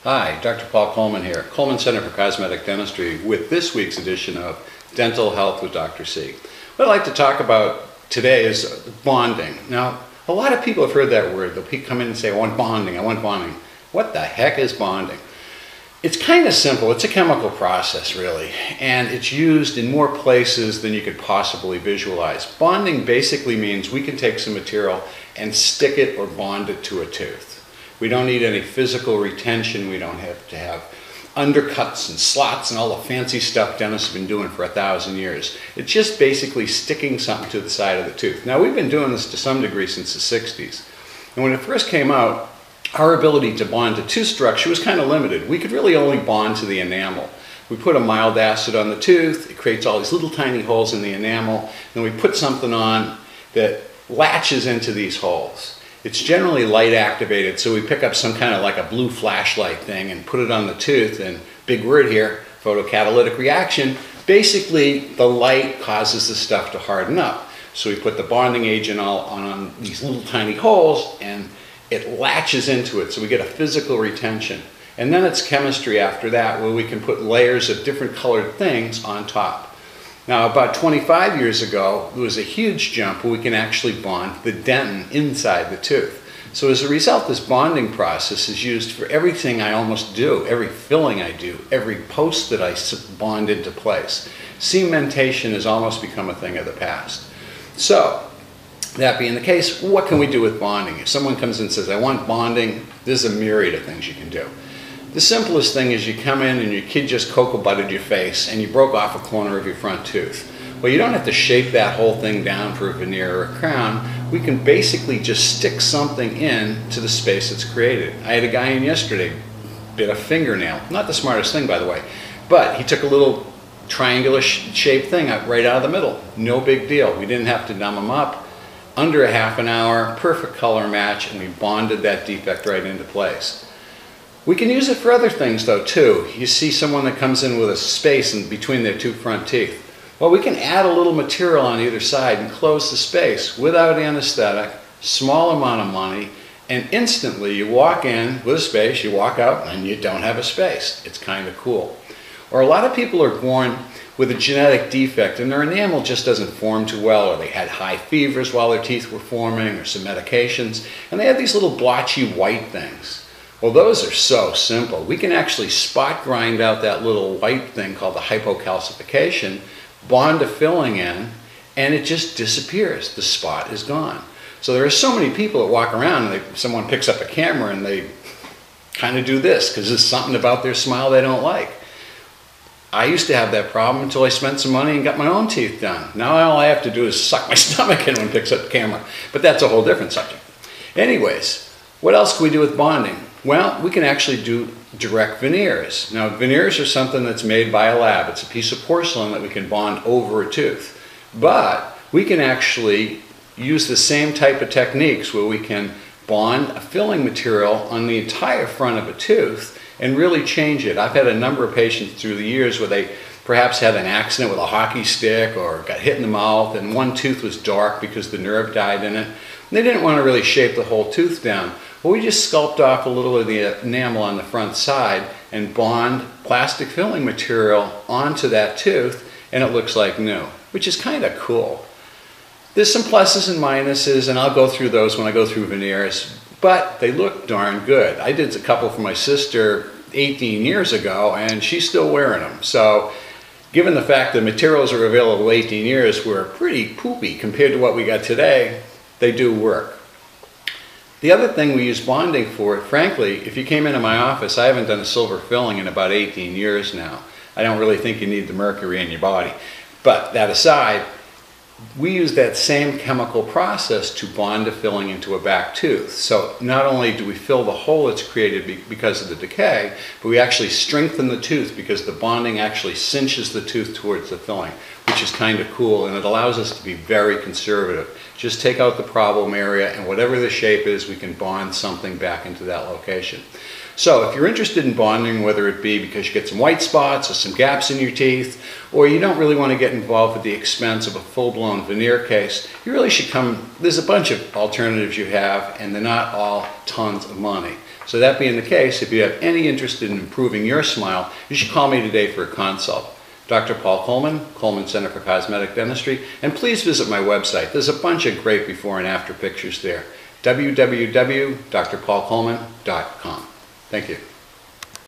Hi, Dr. Paul Coleman here, Coleman Center for Cosmetic Dentistry, with this week's edition of Dental Health with Dr. C. What I'd like to talk about today is bonding. Now, a lot of people have heard that word. They'll come in and say, I want bonding, I want bonding. What the heck is bonding? It's kind of simple. It's a chemical process, really, and it's used in more places than you could possibly visualize. Bonding basically means we can take some material and stick it or bond it to a tooth. We don't need any physical retention. We don't have to have undercuts and slots and all the fancy stuff dentists have been doing for 1,000 years. It's just basically sticking something to the side of the tooth. Now, we've been doing this to some degree since the 60s. And when it first came out, our ability to bond to tooth structure was kind of limited. We could really only bond to the enamel. We put a mild acid on the tooth. It creates all these little tiny holes in the enamel. And we put something on that latches into these holes. It's generally light activated, so we pick up some kind of like a blue flashlight thing and put it on the tooth, and big word here, photocatalytic reaction. Basically, the light causes the stuff to harden up. So we put the bonding agent on these little tiny holes, and it latches into it, so we get a physical retention. And then it's chemistry after that, where we can put layers of different colored things on top. Now, about 25 years ago, there was a huge jump where we can actually bond the dentin inside the tooth. So as a result, this bonding process is used for everything I almost do, every filling I do, every post that I bond into place. Cementation has almost become a thing of the past. So, that being the case, what can we do with bonding? If someone comes in and says, I want bonding, there's a myriad of things you can do. The simplest thing is you come in and your kid just cocoa butted your face and you broke off a corner of your front tooth. Well, you don't have to shape that whole thing down for a veneer or a crown. We can basically just stick something in to the space that's created. I had a guy in yesterday, bit a fingernail. Not the smartest thing, by the way, but he took a little triangular shaped thing right out of the middle. No big deal. We didn't have to numb him up. Under a half an hour, perfect color match, and we bonded that defect right into place. We can use it for other things though too. You see someone that comes in with a space in between their two front teeth. Well, we can add a little material on either side and close the space without anesthetic, small amount of money, and instantly you walk in with a space, you walk out, and you don't have a space. It's kind of cool. Or a lot of people are born with a genetic defect and their enamel just doesn't form too well, or they had high fevers while their teeth were forming, or some medications, and they have these little blotchy white things. Well, those are so simple. We can actually spot grind out that little white thing called the hypocalcification, bond a filling in, and it just disappears. The spot is gone. So there are so many people that walk around and someone picks up a camera and they kind of do this because there's something about their smile they don't like. I used to have that problem until I spent some money and got my own teeth done. Now all I have to do is suck my stomach in when it picks up the camera. But that's a whole different subject. Anyways, what else can we do with bonding? Well, we can actually do direct veneers. Now, veneers are something that's made by a lab. It's a piece of porcelain that we can bond over a tooth. But we can actually use the same type of techniques where we can bond a filling material on the entire front of a tooth and really change it. I've had a number of patients through the years where they perhaps had an accident with a hockey stick or got hit in the mouth, and one tooth was dark because the nerve died in it. And they didn't want to really shape the whole tooth down. Well, we just sculpt off a little of the enamel on the front side and bond plastic filling material onto that tooth, and it looks like new, which is kind of cool. There's some pluses and minuses, and I'll go through those when I go through veneers, but they look darn good. I did a couple for my sister 18 years ago, and she's still wearing them. So, given the fact that materials are available 18 years were pretty poopy compared to what we got today, they do work. The other thing we use bonding for, frankly, if you came into my office, I haven't done a silver filling in about 18 years now. I don't really think you need the mercury in your body. But that aside, we use that same chemical process to bond a filling into a back tooth. So not only do we fill the hole that's created because of the decay, but we actually strengthen the tooth because the bonding actually cinches the tooth towards the filling, which is kind of cool, and it allows us to be very conservative. Just take out the problem area, and whatever the shape is, we can bond something back into that location. So if you're interested in bonding, whether it be because you get some white spots or some gaps in your teeth, or you don't really want to get involved with the expense of a full-blown veneer case, you really should come. There's a bunch of alternatives you have, and they're not all tons of money. So that being the case, if you have any interest in improving your smile, you should call me today for a consult. Dr. Paul Coleman, Coleman Center for Cosmetic Dentistry, and please visit my website. There's a bunch of great before and after pictures there. www.drpaulcoleman.com. Thank you.